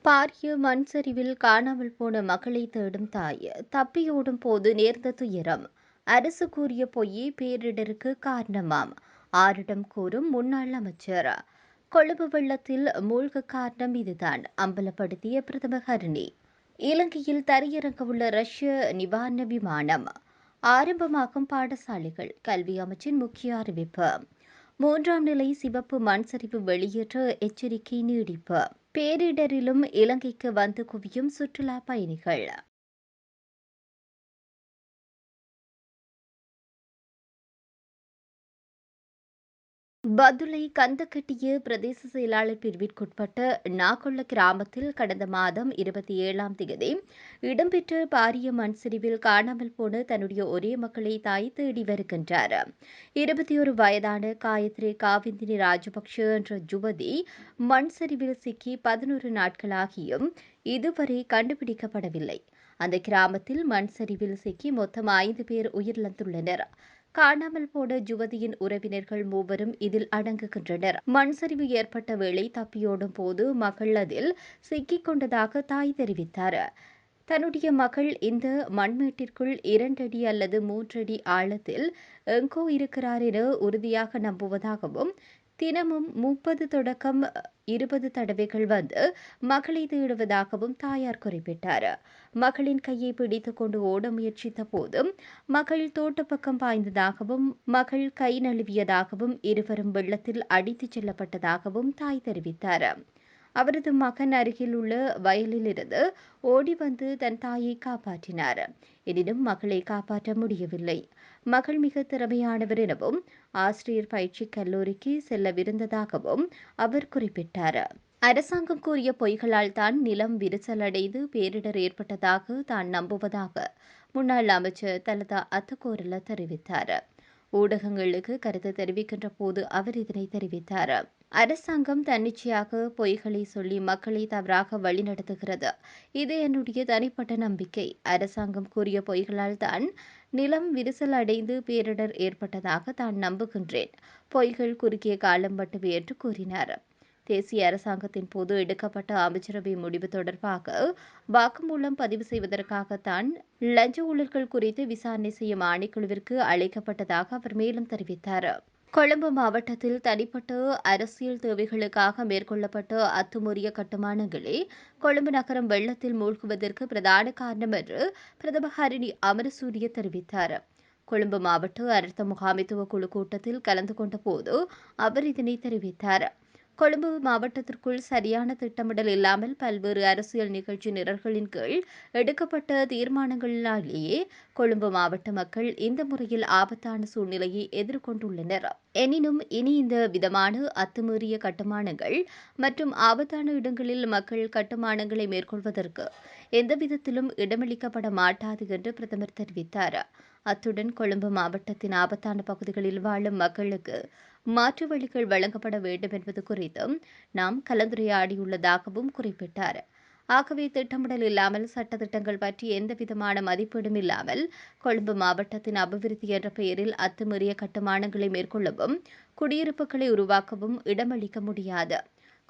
பாரிய மண் சரிவில் காணாமல் போன மகளை தேடும் தாய் தப்பியோடும் போது நேர்ந்த துயரம். அரசு கூறிய பொய்யே பேரிடருக்கு காரணமாம். ஆரிடம் கூறும் முன்னாள் அமைச்சர். கொழும்பு வெள்ளத்தில் மூழ்க காரணம் இதுதான் அம்பலப்படுத்திய பிரதமர் ஹரிணி. இலங்கையில் தரையிறங்கவுள்ள ரஷ்ய நிவாரண விமானம். ஆரம்பமாகும் பாடசாலைகள். கல்வி அமைச்சின் முக்கிய அறிவிப்பு. மூன்றாம் நிலை சிவப்பு மண்சரிவு வெளியேற்ற எச்சரிக்கை நீடிப்பு. பேரிடரிலும் இலங்கைக்கு வந்து குவியும் சுற்றுலா பயணிகள். பதுளை கந்தக்கட்டிய பிரதேச செயலாளர் பிரிவிற்குட்பட்ட நாகொள்ள கிராமத்தில் கடந்த மாதம் 27ஆம் தேதி இடம்பெற்ற பாரிய மண் சரிவில் காணாமல் போன தன்னுடைய ஒரே மக்களை தாய் தேடி வருகின்றார். 21 வயதான காயத்ரி காவிந்தினி ராஜபக்ஷ என்ற யுவதி மண் சரிவில் சிக்கி 11 நாட்களாகியும் இதுவரை கண்டுபிடிக்கப்படவில்லை. அந்த கிராமத்தில் மண் சரிவில் சிக்கி மொத்தம் 5 பேர் உயிரிழந்துள்ளனர். காணாமல் போன யுவதியின் உறவினர்கள் மூவரும் இதில் அடங்குகின்றனர். மண் சரிவு ஏற்பட்ட வேளை தப்பியோடும் போது மகள் அதில் சிக்கிக் கொண்டதாக தாய் தெரிவித்தார். தன்னுடைய மகள் இந்த மண்மேட்டிற்குள் 2 அடி அல்லது 3 அடி ஆழத்தில் எங்கோ இருக்கிறார் என உறுதியாக நம்புவதாகவும், தினமும் 30 தொடக்கம் 20 தடவைகள் வந்து மகளை தேடுவதாகவும் தாயார் குறிப்பிட்டார். மகளின் கையை பிடித்துக் கொண்டு ஓட முயற்சித்த போதும் மகள் தோட்டப்பக்கம் பாய்ந்ததாகவும், மகள் கை நழுவியதாகவும், இருவரும் வெள்ளத்தில் அடித்துச் செல்லப்பட்டதாகவும் தாய் தெரிவித்தார். அவரது மகன் அருகில் உள்ள வயலிலிருந்து ஓடி வந்து தன் தாயை காப்பாற்றினார். எனினும் மகளை காப்பாற்ற முடியவில்லை. மகள் மிக திறமையானவர் எனவும், ஆசிரியர் பயிற்சி கல்லூரிக்கு செல்லவிருந்ததாகவும் அவர் குறிப்பிட்டார். அரசாங்கம் கூறிய பொய்களால் தான் நிலம் விரிசலடைந்து பேரிடர் ஏற்பட்டதாக தான் நம்புவதாக முன்னாள் அமைச்சர் தலதா அத்துக்கோரல தெரிவித்தார். ஊடகங்களுக்கு கருத்து தெரிவிக்கின்ற போது அவர் இதனை தெரிவித்தார். அரசாங்கம் தன்னிச்சையாக பொய்களை சொல்லி மக்களை தவறாக வழிநடத்துகிறது. இது என்னுடைய தனிப்பட்ட நம்பிக்கை. அரசாங்கம் கூறிய பொய்களால் தான் நிலம் விரிசல் அடைந்து பேரிடர் ஏற்பட்டதாக தான் நம்புகின்றேன். பொய்கள் குறுகிய காலம் மட்டுமே என்று கூறினார். தேசிய அரசாங்கத்தின் போது எடுக்கப்பட்ட அமைச்சரவை முடிவு தொடர்பாக வாக்குமூலம் பதிவு செய்வதற்காகத்தான் லஞ்ச ஊழல்கள் குறித்து விசாரணை செய்யும் ஆணைக்குழுவிற்கு அழைக்கப்பட்டதாக அவர் மேலும் தெரிவித்தார். கொழும்பு மாவட்டத்தில் தனிப்பட்ட அரசியல் தேவைகளுக்காக மேற்கொள்ளப்பட்ட அத்துமீறிய கட்டுமானங்களே கொழும்பு நகரம் வெள்ளத்தில் மூழ்குவதற்கு பிரதான காரணம் என்று பிரதமர் ஹரிணி அமரசூரிய தெரிவித்தார். கொழும்பு மாவட்ட அரச முகாமைத்துவ குழு கூட்டத்தில் கலந்து கொண்ட போது அவர் இதனை தெரிவித்தார். கொழும்பு மாவட்டத்திற்குள் சரியான திட்டமிடல் இல்லாமல் பல்வேறு அரசியல் நிகழ்ச்சி நிரல்களின் கீழ் எடுக்கப்பட்ட தீர்மானங்களினாலேயே கொழும்பு மாவட்ட மக்கள் இந்த முறையில் ஆபத்தான சூழ்நிலையை எதிர்கொண்டுள்ளனர். எனினும் இனி இந்த விதமான அத்துமீறிய கட்டுமானங்கள் மற்றும் ஆபத்தான இடங்களில் மக்கள் கட்டுமானங்களை மேற்கொள்வதற்கு எந்த விதத்திலும் இடமளிக்கப்பட மாட்டாது என்று பிரதமர் தெரிவித்தார். அத்துடன் கொழும்பு மாவட்டத்தின் ஆபத்தான பகுதிகளில் வாழும் மக்களுக்கு மாற்று வழிகள் வழங்கப்பட வேண்டும் என்பது குறித்தும் நாம் கலந்துரையாடியுள்ளதாகவும் குறிப்பிட்டார். ஆகவே திட்டமிடல் இல்லாமல் சட்டத்திட்டங்கள் பற்றி எந்தவிதமான மதிப்பீடும் இல்லாமல் கொழும்பு மாவட்டத்தின் அபிவிருத்தி என்ற பெயரில் அத்துமீறிய கட்டுமானங்களை மேற்கொள்ளவும் குடியிருப்புகளை உருவாக்கவும் இடமளிக்க முடியாது.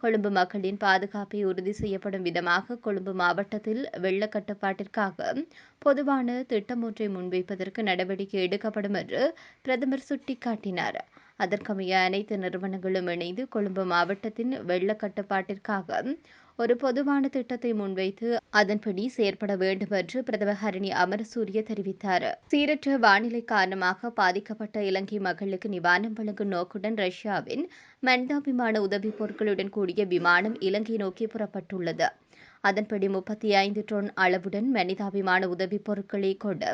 கொழும்பு மக்களின் பாதுகாப்பை உறுதி செய்யப்படும் விதமாக கொழும்பு மாவட்டத்தில் வெள்ள கட்டுப்பாட்டிற்காக பொதுவான திட்டம் ஒன்றை முன்வைப்பதற்கு நடவடிக்கை எடுக்கப்படும் என்று பிரதமர் சுட்டிக்காட்டினார். அதற்கமைய அனைத்து நிறுவனங்களும் இணைந்து கொழும்பு மாவட்டத்தின் வெள்ள கட்டுப்பாட்டிற்காக ஒரு பொதுவான திட்டத்தை முன்வைத்து அதன்படி செயற்பட வேண்டும் என்று பிரதமர் ஹரிணி அமரசூரிய தெரிவித்தார். சீரற்ற வானிலை காரணமாக பாதிக்கப்பட்ட இலங்கை மக்களுக்கு நிவாரணம் வழங்கும் நோக்குடன் ரஷ்யாவின் மனிதாபிமான உதவிப் பொருட்களுடன் கூடிய விமானம் இலங்கை நோக்கி புறப்பட்டுள்ளது. அதன்படி 35 டொன் அளவுடன் மனிதாபிமான உதவிப் பொருட்களை கொண்ட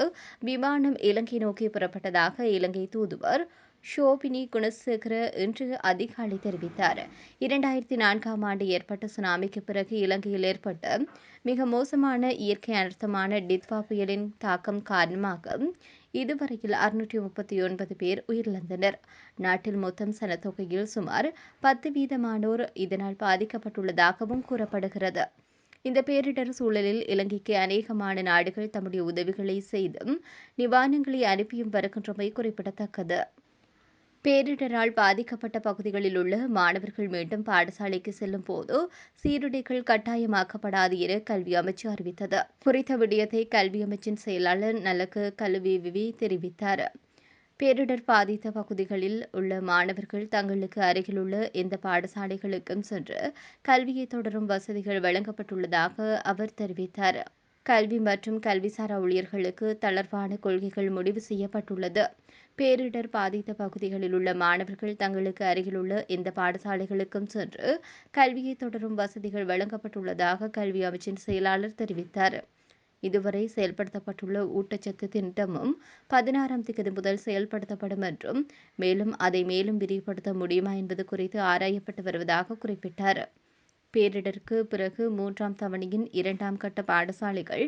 விமானம் இலங்கை நோக்கி புறப்பட்டதாக இலங்கை தூதுவர் ஷோபினி குணசேகர இன்று அதிகாலை தெரிவித்தார். 2004ஆம் ஆண்டு ஏற்பட்ட சுனாமிக்கு பிறகு இலங்கையில் ஏற்பட்ட மிக மோசமான இயற்கை அனர்த்தமான டித்வா புயலின் தாக்கம் காரணமாக இதுவரையில் 639 பேர் உயிரிழந்தனர். நாட்டில் மொத்தம் சனத்தொகையில் சுமார் 10% இதனால் பாதிக்கப்பட்டுள்ளதாகவும் கூறப்படுகிறது. இந்த பேரிடர் சூழலில் இலங்கைக்கு அநேகமான நாடுகள் தம்முடைய உதவிகளை செய்தும் நிவாரணங்களை அனுப்பியும் வருகின்றமை குறிப்பிடத்தக்கது. பேரிடரால் பாதிக்கப்பட்ட பகுதிகளில் உள்ள மாணவர்கள் மீண்டும் பாடசாலைக்கு செல்லும் போது சீருடைகள் கட்டாயமாக்கப்படாது என கல்வி அமைச்சு அறிவித்தது. குறித்த விடயத்தை கல்வி அமைச்சின் செயலாளர் நலக்கு கலுவிவி தெரிவித்தார். பேரிடர் பாதித்த பகுதிகளில் உள்ள மாணவர்கள் தங்களுக்கு அருகிலுள்ள எந்த பாடசாலைகளுக்கும் சென்று கல்வியை தொடரும் வசதிகள் வழங்கப்பட்டுள்ளதாக அவர் தெரிவித்தார். கல்வி மற்றும் கல்விசாரா ஊழியர்களுக்கு தளர்வான கொள்கைகள் முடிவு செய்யப்பட்டுள்ளது. பேரிடர் பாதித்த பகுதிகளில் உள்ள மாணவர்கள் தங்களுக்கு அருகிலுள்ள எந்த பாடசாலைகளுக்கும் சென்று கல்வியை தொடரும் வசதிகள் வழங்கப்பட்டுள்ளதாக கல்வி அமைச்சின் செயலாளர் தெரிவித்தார். இதுவரை செயல்படுத்தப்பட்டுள்ள ஊட்டச்சத்து திட்டமும் 16ஆம் தேதி முதல் செயல்படுத்தப்படும் என்றும் மேலும் அதை மேலும் விரிவுபடுத்த முடியுமா என்பது குறித்து ஆராயப்பட்டு வருவதாக குறிப்பிட்டார். பேரிடருக்கு பிறகு 3ஆம் தவணையின் 2ஆம் கட்ட பாடசாலைகள்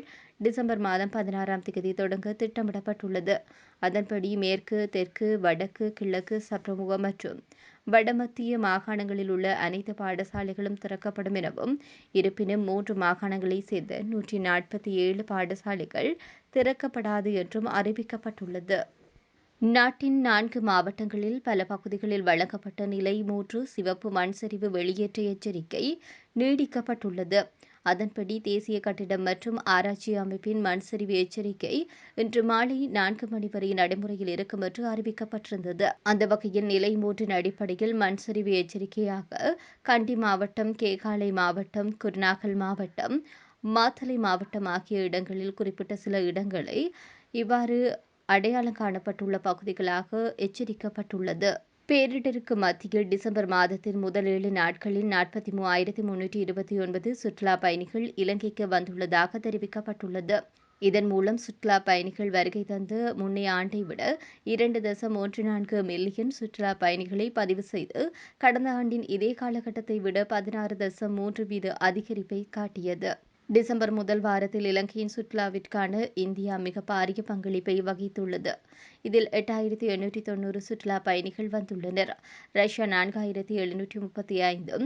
டிசம்பர் மாதம் 16ஆம் தேதி தொடங்க திட்டமிடப்பட்டுள்ளது. அதன்படி மேற்கு, தெற்கு, வடக்கு, கிழக்கு, சப்ரமுக மற்றும் வடமத்திய மாகாணங்களில் உள்ள அனைத்து பாடசாலைகளும் திறக்கப்படும் எனவும், இருப்பினும் 3 மாகாணங்களைச் சேர்ந்த 147 பாடசாலைகள் திறக்கப்படாது என்றும் அறிவிக்கப்பட்டுள்ளது. நாட்டின் 4 மாவட்டங்களில் பல பகுதிகளில் வழங்கப்பட்ட நிலை 3 சிவப்பு மண்சரிவு வெளியேற்ற எச்சரிக்கை நீடிக்கப்பட்டுள்ளது. அதன்படி தேசிய கட்டிடம் மற்றும் ஆராய்ச்சி அமைப்பின் மண்சரிவு எச்சரிக்கை இன்று மாலை 4 மணி வரை நடைமுறையில் இருக்கும் என்று அறிவிக்கப்பட்டிருந்தது. அந்த வகையில் நிலை 3 அடிப்படையில் மண்சரிவு எச்சரிக்கையாக கண்டி மாவட்டம், கேகாலை மாவட்டம், குருநாகல் மாவட்டம், மாத்தளை மாவட்டம் ஆகிய இடங்களில் குறிப்பிட்ட சில இடங்களை இவ்வாறு அடையாளம் காணப்பட்டுள்ள பகுதிகளாக எச்சரிக்கப்பட்டுள்ளது. பேரிடருக்கு மத்தியில் டிசம்பர் மாதத்தின் முதல் 7 நாட்களில் 43,329 சுற்றுலா பயணிகள் இலங்கைக்கு வந்துள்ளதாக தெரிவிக்கப்பட்டுள்ளது. இதன் மூலம் சுற்றுலா பயணிகள் வருகை தந்து முன்னைய ஆண்டை விட 2.14 மில்லியன் சுற்றுலா பயணிகளை பதிவு செய்து கடந்த ஆண்டின் இதே காலகட்டத்தை விட 16.3% அதிகரிப்பை காட்டியது. டிசம்பர் முதல் வாரத்தில் இலங்கையின் சுற்றுலாவிற்கான இந்தியா மிக பாரிய பங்களிப்பை வகித்துள்ளது. இதில் 8,890 சுற்றுலா பயணிகள் வந்துள்ளனர். ரஷ்யா 4,735,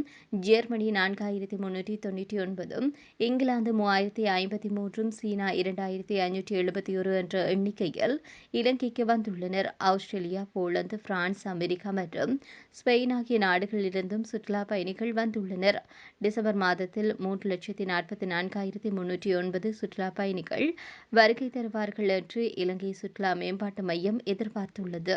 ஜெர்மனி 4,399, இங்கிலாந்து 3,053, சீனா 2,571 என்ற எண்ணிக்கையில் இலங்கைக்கு வந்துள்ளனர். ஆஸ்திரேலியா, போலந்து, பிரான்ஸ், அமெரிக்கா மற்றும் ஸ்பெயின் ஆகிய நாடுகளிலிருந்தும் சுற்றுலா பயணிகள் வந்துள்ளனர். டிசம்பர் மாதத்தில் 3,44,309 சுற்றுலா பயணிகள் வருகை தருவார்கள் என்று இலங்கை சுற்றுலா மேம்பாட்டு மையம் எதிர்பார்த்துள்ளது.